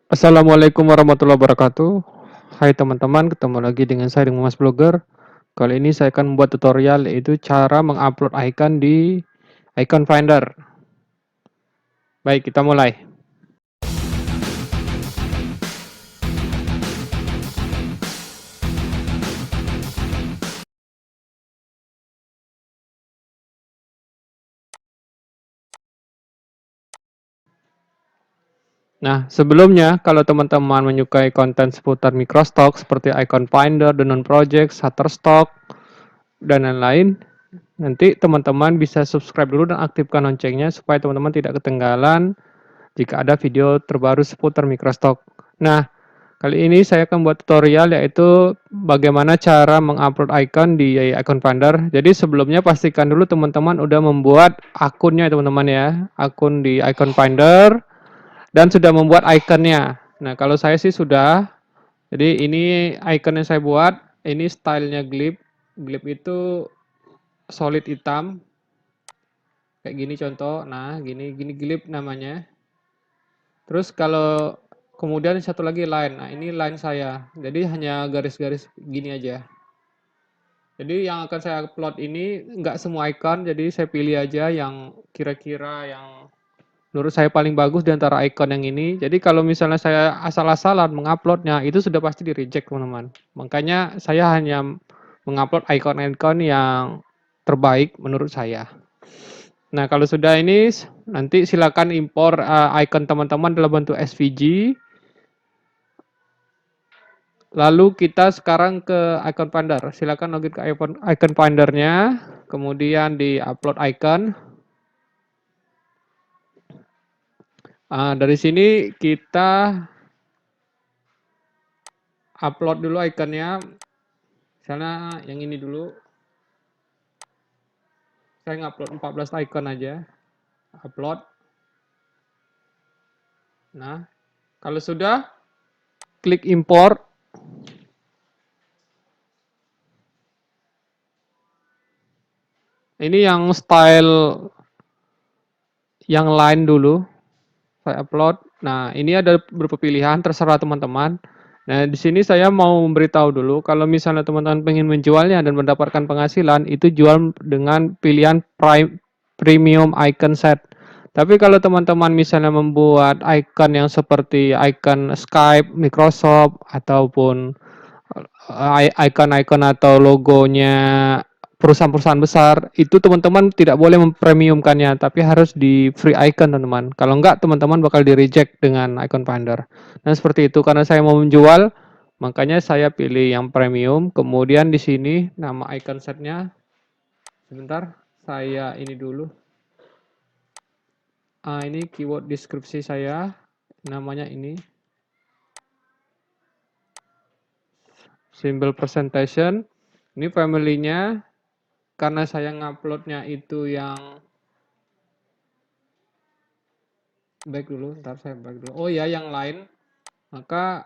Assalamualaikum warahmatullahi wabarakatuh. Hai teman-teman, ketemu lagi dengan saya dengan Mas Blogger. Kali ini saya akan membuat tutorial yaitu cara mengupload icon di Icon Finder. Baik, kita mulai. Nah, sebelumnya kalau teman-teman menyukai konten seputar Microstock seperti Icon Finder, Denon Project, Shutterstock, dan lain-lain, nanti teman-teman bisa subscribe dulu dan aktifkan loncengnya supaya teman-teman tidak ketinggalan jika ada video terbaru seputar Microstock. Nah, kali ini saya akan buat tutorial yaitu bagaimana cara mengupload icon di Icon Finder. Jadi sebelumnya pastikan dulu teman-teman udah membuat akunnya teman-teman ya, akun di Icon Finder dan sudah membuat iconnya. Nah, kalau saya sih sudah. Jadi ini icon yang saya buat, ini stylenya glip. Glip itu solid hitam. Kayak gini contoh. Nah, gini glip namanya. Terus kalau kemudian satu lagi line. Nah, ini line saya. Jadi hanya garis-garis gini aja. Jadi yang akan saya upload ini nggak semua icon, jadi saya pilih aja yang kira-kira yang menurut saya paling bagus di antara icon yang ini. Jadi kalau misalnya saya asal-asalan menguploadnya, itu sudah pasti di-reject teman-teman. Makanya saya hanya mengupload icon-icon yang terbaik menurut saya. Nah, kalau sudah ini nanti silakan impor icon teman-teman dalam bentuk SVG. Lalu kita sekarang ke Icon Finder. Silakan login ke Icon Finder-nya, kemudian di-upload icon. Dari sini kita upload dulu iconnya. Misalnya yang ini dulu. Saya ngupload 14 icon aja. Upload. Nah, kalau sudah, klik import. Ini yang style yang line dulu. Saya upload. Nah, ini ada beberapa pilihan, terserah teman-teman. Nah, di sini saya mau memberitahu dulu, kalau misalnya teman-teman pengen menjualnya dan mendapatkan penghasilan, itu jual dengan pilihan premium icon set. Tapi kalau teman-teman misalnya membuat icon yang seperti icon Skype, Microsoft, ataupun icon-icon atau logonya perusahaan-perusahaan besar, itu teman-teman tidak boleh mempremiumkannya, tapi harus di free icon teman-teman. Kalau enggak, teman-teman bakal di reject dengan icon finder. Nah seperti itu, karena saya mau menjual, makanya saya pilih yang premium. Kemudian di sini nama icon setnya, sebentar, saya ini dulu. Ini keyword deskripsi saya, namanya ini. Symbol presentation, ini family-nya. Karena saya nguploadnya itu yang back dulu, ntar saya back dulu. Oh ya, yang lain. Maka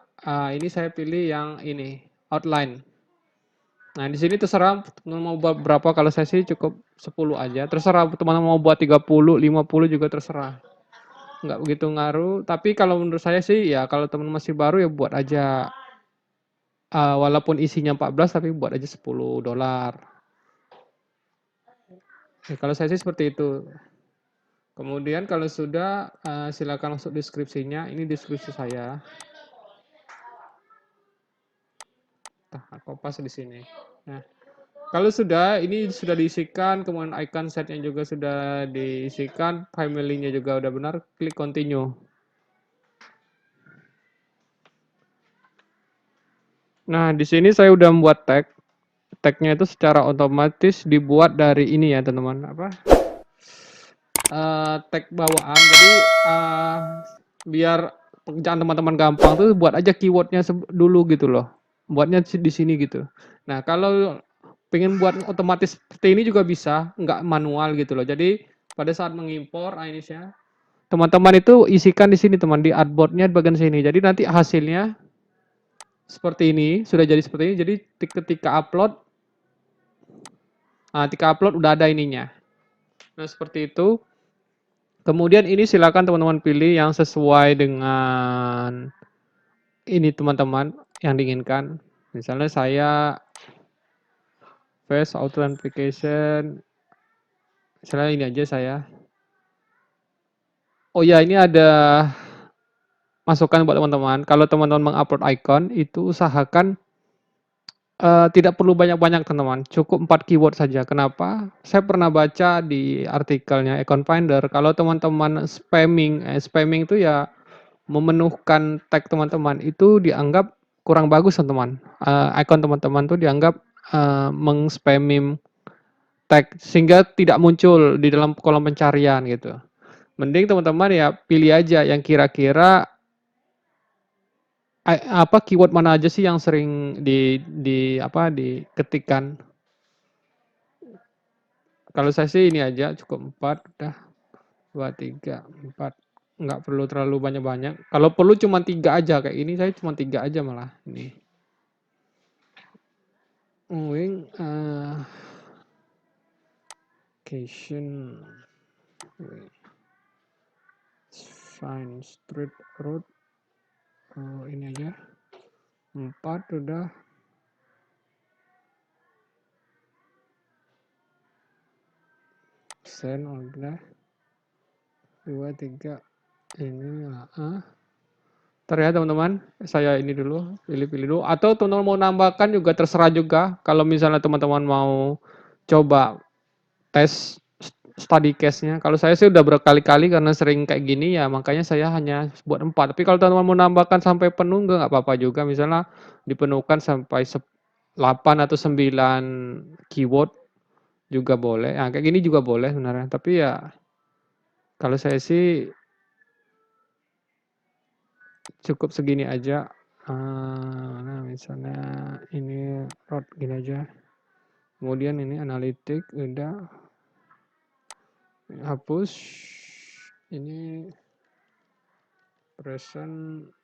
ini saya pilih yang ini, outline. Nah, di sini terserah teman mau buat berapa, kalau saya sih cukup 10 aja. Terserah teman mau buat 30, 50 juga terserah. Nggak begitu ngaruh, tapi kalau menurut saya sih ya kalau teman masih baru ya buat aja walaupun isinya 14 tapi buat aja $10. Ya, kalau saya sih seperti itu. Kemudian kalau sudah silakan masuk deskripsinya. Ini deskripsi saya. Nah, kopas di sini. Nah, kalau sudah ini sudah diisikan, kemudian icon setnya juga sudah diisikan, family-nya juga udah benar, klik continue. Nah, di sini saya udah membuat tag. Tagnya itu secara otomatis dibuat dari ini ya, teman-teman. Apa? Tag bawaan. Jadi biar pekerjaan teman-teman gampang tuh buat aja keywordnya dulu gitu loh. Buatnya di sini gitu. Nah, kalau pengen buat otomatis seperti ini juga bisa, nggak manual gitu loh. Jadi pada saat mengimpor ini ya, teman-teman itu isikan di sini teman, di artboard-nya di bagian sini. Jadi nanti hasilnya seperti ini, sudah jadi seperti ini. Jadi ketika upload udah ada ininya. Nah, seperti itu. Kemudian ini silakan teman-teman pilih yang sesuai dengan ini teman-teman yang diinginkan. Misalnya saya face authentication, misalnya ini aja saya. Oh ya, ini ada masukan buat teman-teman. Kalau teman-teman mengupload icon, itu usahakan tidak perlu banyak-banyak teman-teman, cukup 4 keyword saja. Kenapa? Saya pernah baca di artikelnya Icon Finder, kalau teman-teman spamming itu ya memenuhkan tag teman-teman itu dianggap kurang bagus teman-teman. Icon teman-teman tuh dianggap meng-spamming tag sehingga tidak muncul di dalam kolom pencarian gitu. Mending teman-teman ya pilih aja yang kira-kira apa keyword mana aja sih yang sering diketikkan. Kalau saya sih ini aja cukup 4 udah 2, 3, 4. Nggak perlu terlalu banyak-banyak. Kalau perlu cuma 3 aja kayak ini saya cuma 3 aja malah ini. Moving location sign street road. Ini aja 4 udah. Send udah 2, 3 ini lah. Ntar ya teman-teman, saya ini dulu, pilih-pilih dulu. Atau teman-teman mau nambahkan juga terserah juga. Kalau misalnya teman-teman mau coba tes study case-nya. Kalau saya sih udah berkali-kali karena sering kayak gini ya, makanya saya hanya buat 4. Tapi kalau teman-teman mau nambahkan sampai penuh nggak apa-apa juga. Misalnya dipenuhkan sampai 8 atau 9 keyword juga boleh. Nah, kayak gini juga boleh sebenarnya. Tapi ya kalau saya sih cukup segini aja. Nah, misalnya ini road gini aja. Kemudian ini analitik udah hapus. Ini presentation.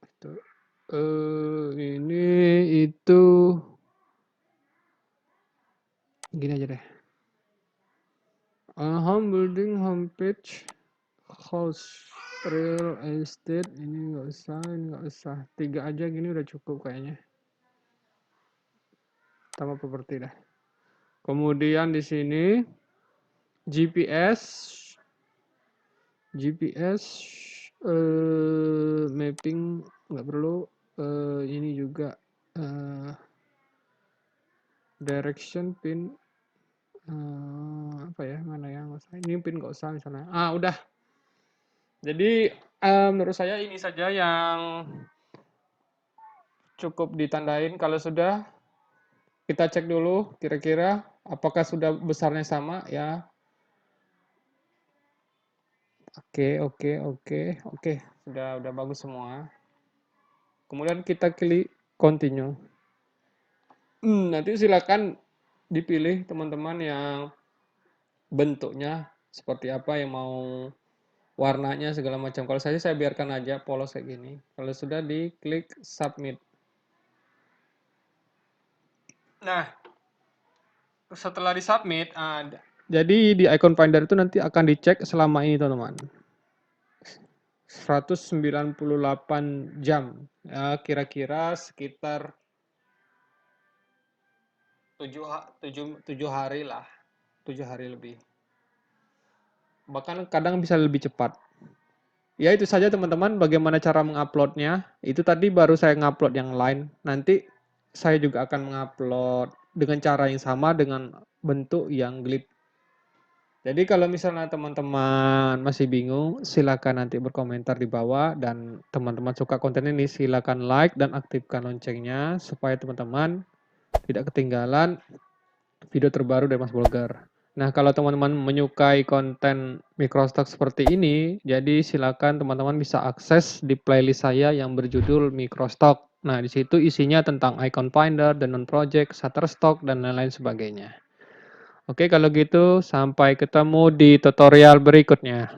Itu ini itu gini aja deh. Home building, homepage, house, real estate, ini nggak usah. 3 aja gini udah cukup kayaknya. Tambah properti dah. Kemudian di sini GPS mapping nggak perlu. Ini juga direction pin. Apa ya, mana yang nggak usah, ini pin nggak usah misalnya. Udah. Jadi menurut saya ini saja yang cukup ditandain. Kalau sudah, kita cek dulu kira-kira apakah sudah besarnya sama ya. Oke. Sudah bagus semua. Kemudian kita klik continue. Nanti silakan dipilih teman-teman yang bentuknya seperti apa, yang mau warnanya segala macam. Kalau saya biarkan aja polos kayak gini. Kalau sudah diklik submit. Nah, setelah disubmit, jadi di icon finder itu nanti akan dicek selama ini teman-teman. 198 jam. Ya, kira-kira sekitar 7 hari lah. 7 hari lebih. Bahkan kadang bisa lebih cepat. Ya itu saja teman-teman, bagaimana cara menguploadnya. Itu tadi baru saya ngupload yang lain. Nanti saya juga akan mengupload dengan cara yang sama dengan bentuk yang glip. Jadi kalau misalnya teman-teman masih bingung, silakan nanti berkomentar di bawah, dan teman-teman suka konten ini silakan like dan aktifkan loncengnya supaya teman-teman tidak ketinggalan video terbaru dari Mas Bolgar. Nah, kalau teman-teman menyukai konten Microstock seperti ini, jadi silakan teman-teman bisa akses di playlist saya yang berjudul Microstock. Nah, di situ isinya tentang icon finder, Denon project, Shutterstock, dan lain-lain sebagainya. Oke, kalau gitu sampai ketemu di tutorial berikutnya.